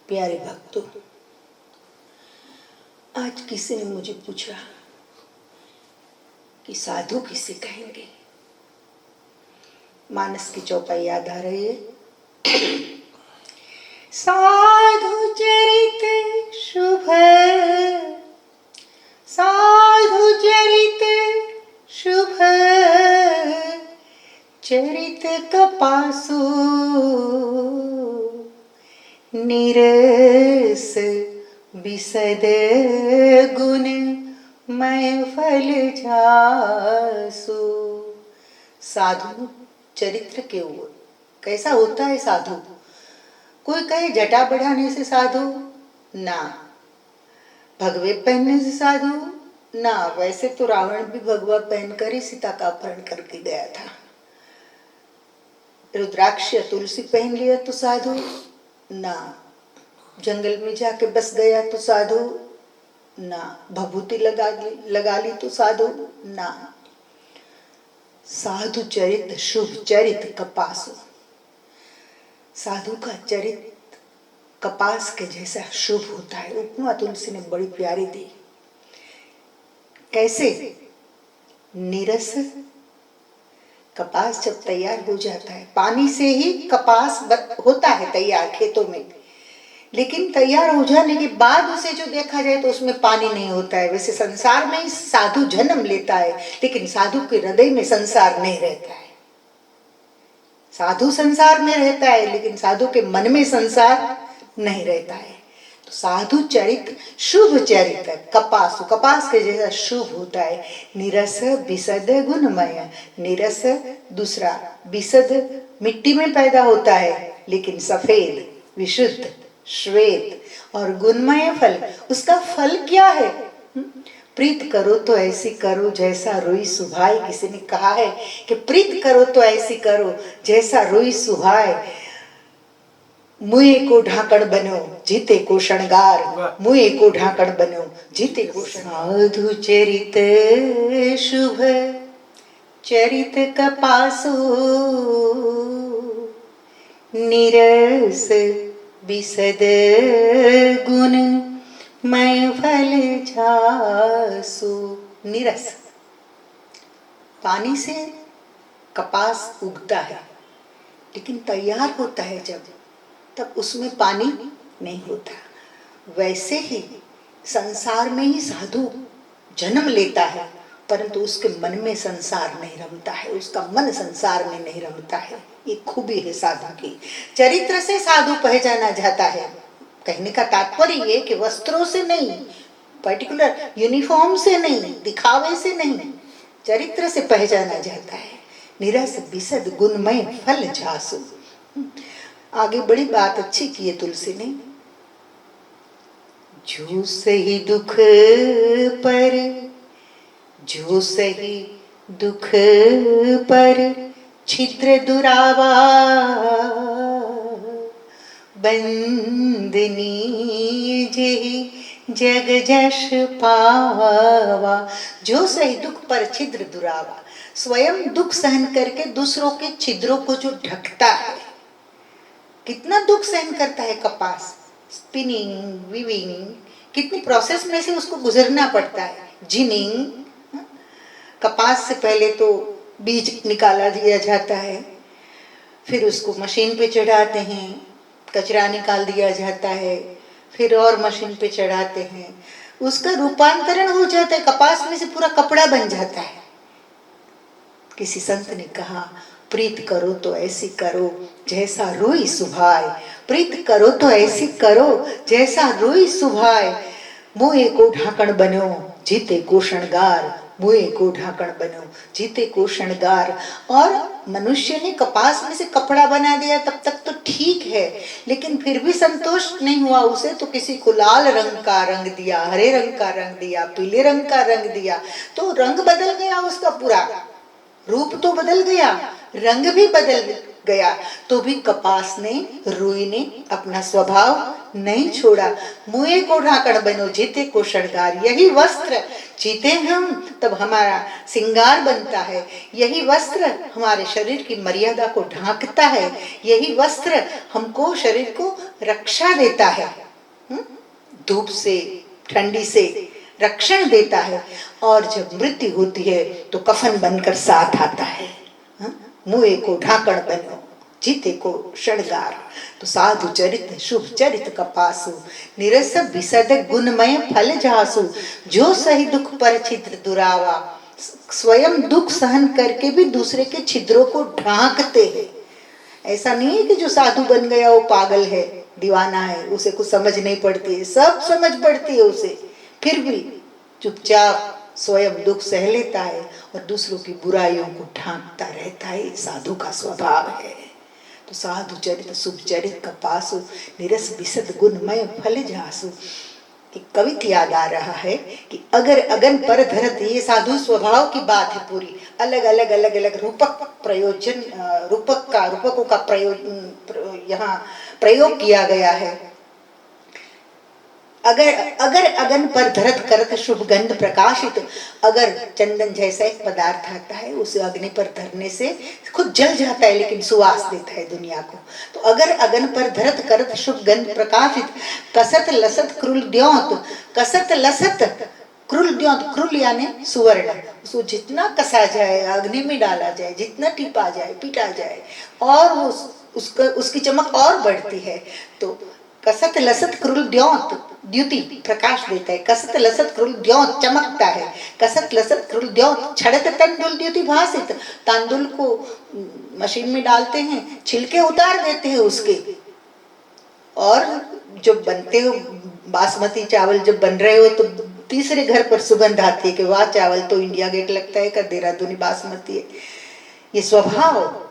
प्यारे भक्तों, आज किसी ने मुझे पूछा कि साधु किसे कहेंगे। मानस की चौपाई याद आ रही है। साधु चरित शुभ, साधु चरित शुभ, चरित कपासु निरस बिसद गुण मय फल जासु। साधु चरित्र के ओर कैसा होता है साधु? कोई कहे जटा बढ़ाने से साधु ना, भगवे पहनने से साधु ना। वैसे तो रावण भी भगवा पहनकर ही सीता का अपहरण करके गया था। रुद्राक्ष तुलसी पहन लिया तो साधु ना, जंगल में जाके बस गया तो साधु ना, भभूति लगा ली तो साधु ना। साधु चरित शुभ चरित कपास, साधु का चरित कपास के जैसा शुभ होता है। उपमा तुलसी ने बड़ी प्यारी दी। कैसे? निरस, कपास जब तैयार हो जाता है, पानी से ही कपास होता है तैयार खेतों में, लेकिन तैयार हो जाने के बाद उसे जो देखा जाए तो उसमें पानी नहीं होता है। वैसे संसार में ही साधु जन्म लेता है, लेकिन साधु के हृदय में संसार नहीं रहता है। साधु संसार में रहता है, लेकिन साधु के मन में संसार नहीं रहता है। तो साधु चरित शुभ चरित कपास, कपास के जैसा शुभ होता है। निरस बिसद गुणमय, निरस दूसरा, बिसद मिट्टी में पैदा होता है लेकिन सफेद विशुद्ध श्वेत, और गुणमय फल, उसका फल क्या है? प्रीत करो तो ऐसी करो जैसा रोई सुभाए। किसी ने कहा है कि प्रीत करो तो ऐसी करो जैसा रोई सुभाए। मुए को ढाकण बनो जीते को शृंगार, मुए को ढाकण बनो जीते को शृंगार। साधु चरित शुभ चरित कपासु निरस बिसद गुण मय फल जासु। निरस, पानी से कपास उगता है, लेकिन तैयार होता है जब, तब उसमें पानी नहीं होता। वैसे ही संसार में ही साधु जन्म लेता है, परंतु उसके मन में संसार नहीं रमता है, उसका मन संसार में नहीं रमता है। ये खूबी है साधु की। चरित्र से साधु पहचाना जाता है। कहने का तात्पर्य ये कि वस्त्रों से नहीं, पर्टिकुलर यूनिफॉर्म से नहीं, दिखावे से नहीं, चरित्र से पहचाना जाता है। निरस बिसद गुणमय फल जासु। आगे बड़ी बात अच्छी की है तुलसी ने। जो सही दुख पर, जो सही दुख पर छिद्र दुरावा, बंदनी जेहि जग जश पावा। जो सही दुख पर छिद्र दुरावा, स्वयं दुख सहन करके दूसरों के छिद्रों को जो ढकता है। कितना दुख सहन करता है कपास, स्पिनिंग वीविंग, कितनी प्रोसेस में से उसको गुजरना पड़ता है। जिनिंग, कपास से पहले तो बीज निकाला दिया जाता है, फिर उसको मशीन पे चढ़ाते हैं, कचरा निकाल दिया जाता है, फिर और मशीन पे चढ़ाते हैं, उसका रूपांतरण हो जाता है, कपास में से पूरा कपड़ा बन जाता है। किसी संत ने कहा, प्रीत करो तो ऐसी करो जैसा रोई सुभाए, प्रीत करो तो ऐसी करो जैसा रोई सुभाए। मुए को ढाकण बनो जीते को शृंगार, मुए को ढाकण बनो जीते को शृंगार। और मनुष्य ने कपास में से कपड़ा बना दिया तब तक तो ठीक है, लेकिन फिर भी संतोष नहीं हुआ उसे, तो किसी को लाल रंग का रंग दिया, हरे रंग का रंग दिया, पीले रंग का रंग दिया, तो रंग बदल गया उसका, पूरा रूप तो बदल गया, रंग भी बदल गया, तो भी कपास ने, रुई ने अपना स्वभाव नहीं छोड़ा। मुए को ढाकण बनो जीते को शृंगार। यही वस्त्र जीते हम तब हमारा श्रृंगार बनता है, यही वस्त्र हमारे शरीर की मर्यादा को ढांकता है, यही वस्त्र हमको, शरीर को रक्षा देता है, धूप से, ठंडी से रक्षण देता है। और जब मृत्यु होती है तो कफन बनकर साथ आता है। मुए को ढाकण बनो, जीते को शृंगार। तो साधु चरित शुभ चरित कपासु, निरस विसद गुणमय फल जासु। जो सही दुख पर छिद्र दुरावा, स्वयं दुख सहन करके भी दूसरे के छिद्रों को ढांकते हैं। ऐसा नहीं है कि जो साधु बन गया वो पागल है, दीवाना है, उसे कुछ समझ नहीं पड़ती है, सब समझ पड़ती है उसे, फिर भी चुपचाप स्वयं दुख सह लेता है और दूसरों की बुराइयों को ढांकता रहता है। साधु का स्वभाव है। तो साधु चरित शुभ चरित कपासु, निरस विसद गुणमय फल जासु। एक कवित याद आ रहा है कि अगर अगन पर धरत, ये साधु स्वभाव की बात है पूरी। अलग अलग रूपक प्रयोजन, रूपकों का यहाँ प्रयोग किया गया है। अगर अगन पर धरत करत शुभ गंध प्रकाशित, अगर चंदन जैसा एक पदार्थ आता है उसे अग्नि पर धरने से खुद जल जाता है लेकिन सुवास देता है दुनिया को। तो अगर अगन पर धरत करत शुभ गंध प्रकाशित, कसत लसत क्रूल द्योत, कसत लसत क्रूल द्योत, क्रूल यानी सुवर्ण, उसको जितना कसा जाए, अग्नि में डाला जाए, जितना टिपा जाए, पीटा जाए, और वो उसकी चमक और बढ़ती है। तो कसत लसत क्रूल द्योत, द्युति प्रकाश देता है, कसत लसत क्रूल द्योत चमकता है, कसत लसत क्रूल द्योत छड़त तंदुल द्युति भासित। तांदुल को मशीन में डालते हैं, छिलके उतार देते हैं उसके, और जब बनते हो बासमती चावल जब बन रहे हो तो तीसरे घर पर सुगंध आती है कि वाह, चावल तो इंडिया गेट लगता है, का देहरादूनी बासमती है। ये स्वभाव।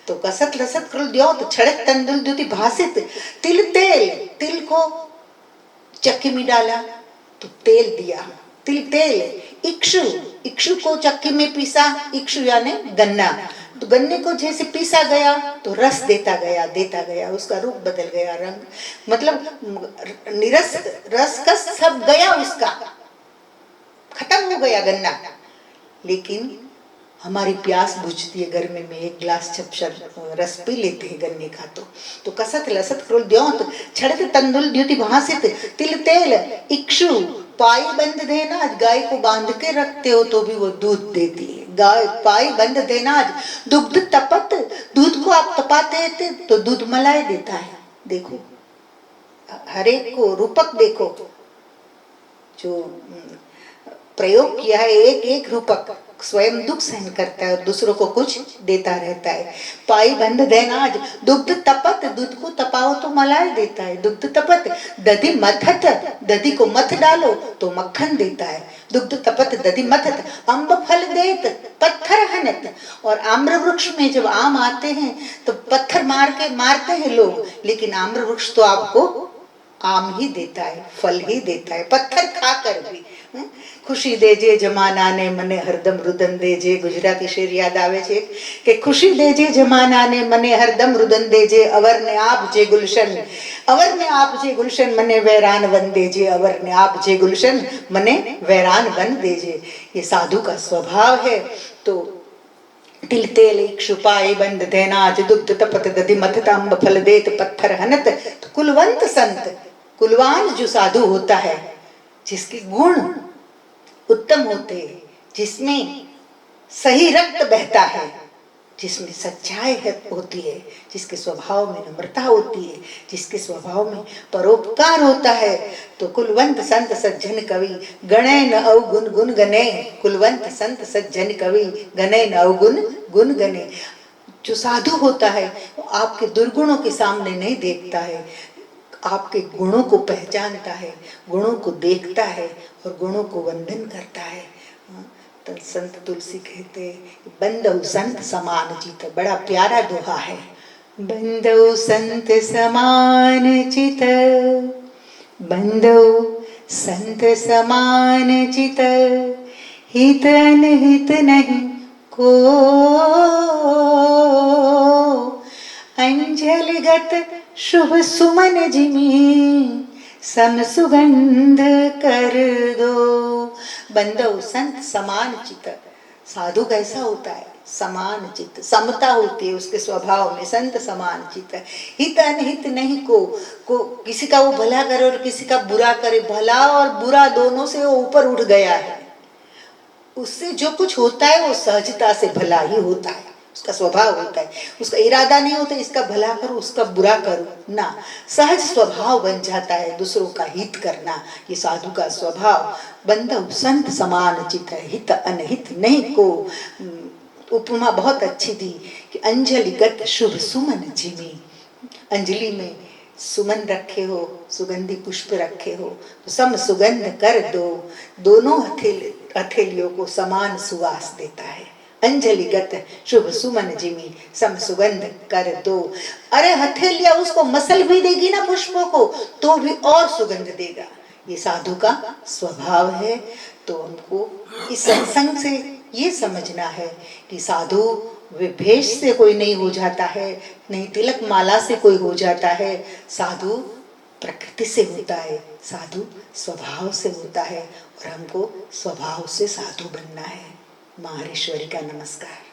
तो कसत लसत क्रूल द्योत छड़क तंदुल द्युति भासित। तिल तेल, तिल को चक्की में डाला तो तेल दिया, तेल। इक्षु को चक्की में पीसा, इक्षु यानी गन्ना, तो गन्ने को जैसे पीसा गया तो रस देता गया, उसका रूप बदल गया, रंग, मतलब निरस रस का सब गया, उसका खत्म हो गया गन्ना। लेकिन हमारी प्यास बुझती है, गर्मी में एक गिलास जब रस पी लेते हैं गन्ने का, तो कसत लसत क्रूल द्योत छड़त तंदुल द्युति भासित। तिल तेल इक्षु पाई बंद देना, आज गाय को बांध के रखते हो तो भी वो दूध देती है। गाय पाई बंद देना, आज दुग्ध तपत, दूध को आप तपाते थे तो दूध मलाई देता है। देखो हरेक को रूपक देखो, जो प्रयोग किया है, एक रूपक स्वयं दुख सहन करता है और दूसरों को कुछ देता रहता है। पाई बंद देना, आज दुग्ध तपत, दूध को तपाओ तो मलाई देता है। दुग्ध तपत दधि मथत, दधि को मथ डालो तो मक्खन देता है। दुग्ध तपत दधि मथत, अम्ब फल देत पत्थर हनत। और आम्र वृक्ष में जब आम आते हैं तो पत्थर मारते हैं लोग, लेकिन आम्र वृक्ष तो आपको आम ही देता है, फल ही देता है, पत्थर खाकर भी। खुशी देजे जमाना ने મને હરદમ રુદન દેજે, ગુજરાતી શેર યાદ આવે છે કે ખુશી દેજે જમાના ને મને હરદમ રુદન દેજે, અવરને આપ જે ગુલશન, અવરને આપ જે ગુલશન મને વૈરાન વન देजे, अवरने आप जे गुलशन मने वैरान बन देजे। ये साधु का स्वभाव है। तो तिल तेल इक्षु पाई बंद देनाज, दुग्ध तपत दधि मथत, अम्ब फल देत पत्थर हनत। तो कुलवंत संत, कुलवान जो साधु होता है, जिसके गुण उत्तम होते हैं, जिसमें सही रक्त बहता है, जिसमें सच्चाई होती है, जिसके स्वभाव में नम्रता होती है, जिसके स्वभाव में परोपकार होता है, तो कुलवंत संत सज्जन कवि गणे न अवगुण गुण गणे। कुलवंत संत सज्जन कवि गणे न अवगुण गुण गणे। जो साधु होता है वो आपके दुर्गुणों के सामने नहीं देखता है, आपके गुणों को पहचानता है, गुणों को देखता है और गुणों को वंदन करता है। तो संत तुलसी कहते बंदौ संत समान चित, बड़ा प्यारा दोहा है। बंदौ संत समान चित, बंदौ संत समान चित, हित अनहित नहीं को, अंजलिगत शुभ सुमन जिमी सम सुगंध कर दो। बंदो संत समान चित, साधु कैसा होता है, समान चित्त, समता होती है उसके स्वभाव में। संत समान चित्त है। हित अनहित नहीं को किसी का वो भला करे और किसी का बुरा करे, भला और बुरा दोनों से वो ऊपर उठ गया है। उससे जो कुछ होता है वो सहजता से भला ही होता है, उसका स्वभाव होता है। उसका इरादा नहीं होता इसका भला करो उसका बुरा करो ना, सहज स्वभाव बन जाता है दूसरों का हित करना। ये साधु का स्वभाव। बंधु संत समान चित है, हित अनहित नहीं को। उपमा बहुत अच्छी दी कि अंजलिगत शुभ सुमन जिमी। अंजलि में सुमन रखे हो, सुगंधी पुष्प रखे हो तो सम सुगंध कर दो, दोनों हथेलियों को समान सुवास देता है। अंजलिगत शुभ सुमन जिमी सम सुगंध कर दो। अरे हथेलियां उसको मसल भी देगी ना पुष्पों को तो भी और सुगंध देगा। ये साधु का स्वभाव है। तो हमको इस सत्संग से ये समझना है कि साधु विभेष से कोई नहीं हो जाता है, नहीं तिलक माला से कोई हो जाता है। साधु प्रकृति से होता है, साधु स्वभाव से होता है और हमको स्वभाव से साधु बनना है। माहेश्वरी का नमस्कार।